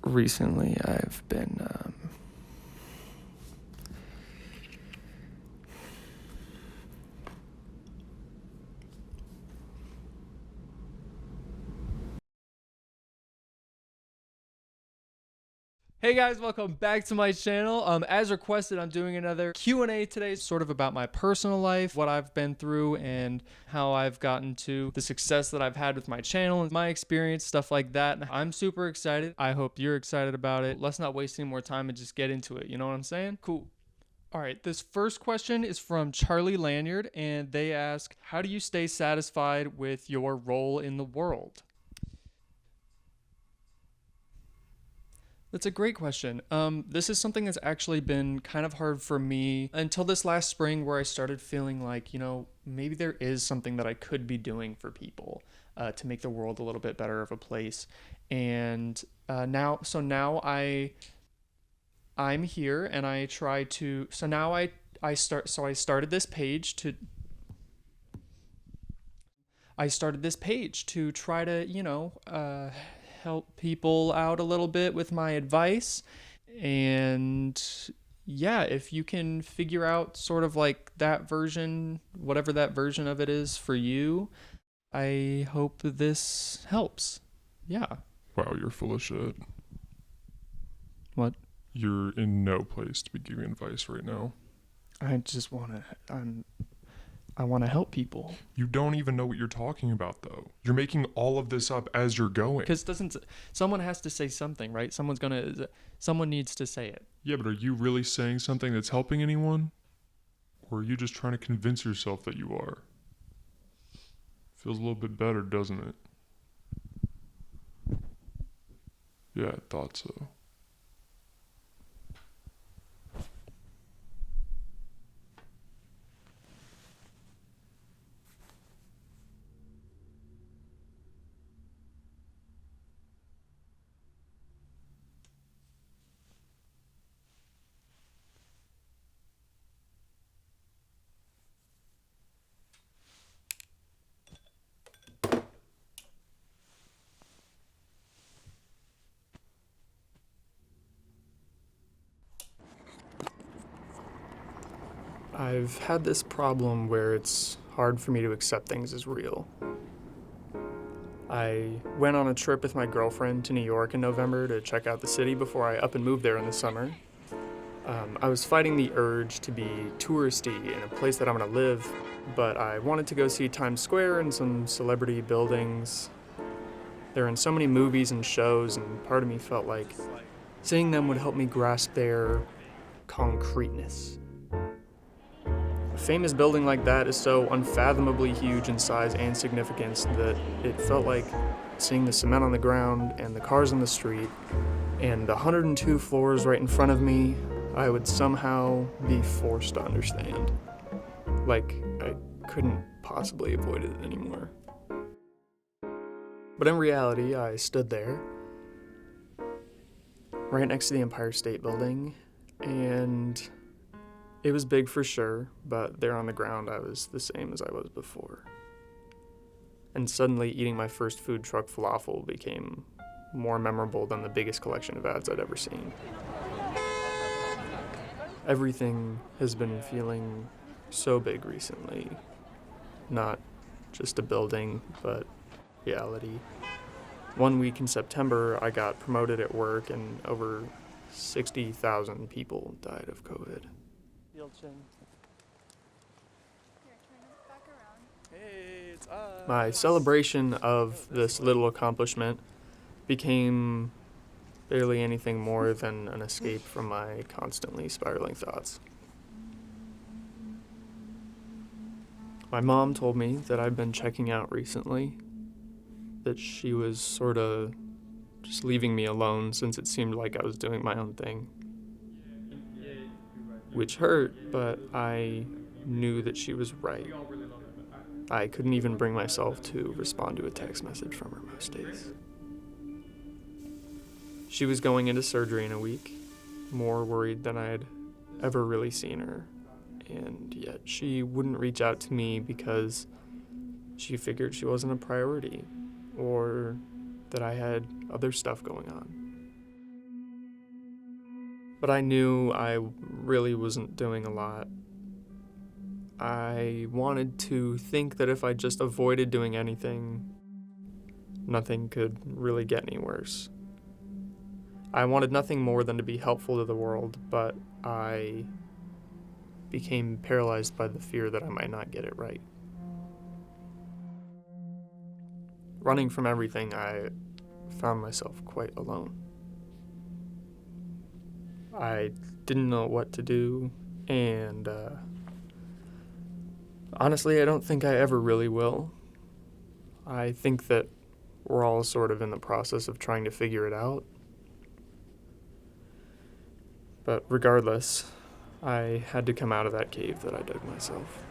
recently I've been Hey guys, welcome back to my channel. As requested, I'm doing another Q&A today, sort of about my personal life, what I've been through, and how I've gotten to the success that I've had with my channel and my experience, stuff like that. I'm super excited. I hope you're excited about it. Let's not waste any more time and just get into it. You know what I'm saying? Cool. All right, this first question is from Charlie Lanyard, and they ask, how do you stay satisfied with your role in the world? That's a great question. This is something that's actually been kind of hard for me until this last spring, where I started feeling like, maybe there is something that I could be doing for people to make the world a little bit better of a place. And I'm here, and I try to. So now I start. So I started this page to. I started this page to try to, help people out a little bit with my advice. And yeah, if you can figure out sort of like that version, whatever that version of it is for you, I hope this helps. Yeah. Wow, you're full of shit. What? You're in no place to be giving advice right now. I just I want to help people. You don't even know what you're talking about, though. You're making all of this up as you're going. Because someone has to say something, right? Someone needs to say it. Yeah, but are you really saying something that's helping anyone? Or are you just trying to convince yourself that you are? Feels a little bit better, doesn't it? Yeah, I thought so. I've had this problem where it's hard for me to accept things as real. I went on a trip with my girlfriend to New York in November to check out the city before I up and moved there in the summer. I was fighting the urge to be touristy in a place that I'm gonna live, but I wanted to go see Times Square and some celebrity buildings. They're in so many movies and shows, and part of me felt like seeing them would help me grasp their concreteness. A famous building like that is so unfathomably huge in size and significance that it felt like seeing the cement on the ground and the cars on the street and the 102 floors right in front of me, I would somehow be forced to understand. Like I couldn't possibly avoid it anymore. But in reality, I stood there, right next to the Empire State Building, and it was big for sure, but there on the ground I was the same as I was before. And suddenly eating my first food truck falafel became more memorable than the biggest collection of ads I'd ever seen. Everything has been feeling so big recently. Not just a building, but reality. 1 week in September, I got promoted at work, and over 60,000 people died of COVID. Hey, it's us. My celebration of this little accomplishment became barely anything more than an escape from my constantly spiraling thoughts. My mom told me that I'd been checking out recently, that she was sort of just leaving me alone since it seemed like I was doing my own thing. Which hurt, but I knew that she was right. I couldn't even bring myself to respond to a text message from her most days. She was going into surgery in a week, more worried than I'd ever really seen her, and yet she wouldn't reach out to me because she figured she wasn't a priority, or that I had other stuff going on. But I knew I really wasn't doing a lot. I wanted to think that if I just avoided doing anything, nothing could really get any worse. I wanted nothing more than to be helpful to the world, but I became paralyzed by the fear that I might not get it right. Running from everything, I found myself quite alone. I didn't know what to do, and honestly, I don't think I ever really will. I think that we're all sort of in the process of trying to figure it out. But regardless, I had to come out of that cave that I dug myself.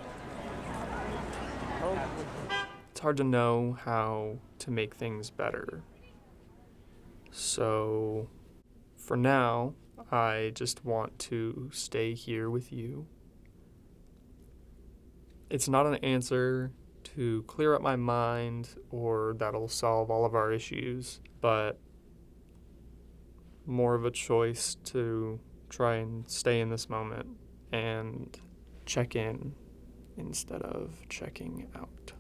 It's hard to know how to make things better. So, for now, I just want to stay here with you. It's not an answer to clear up my mind or that'll solve all of our issues, but more of a choice to try and stay in this moment and check in instead of checking out.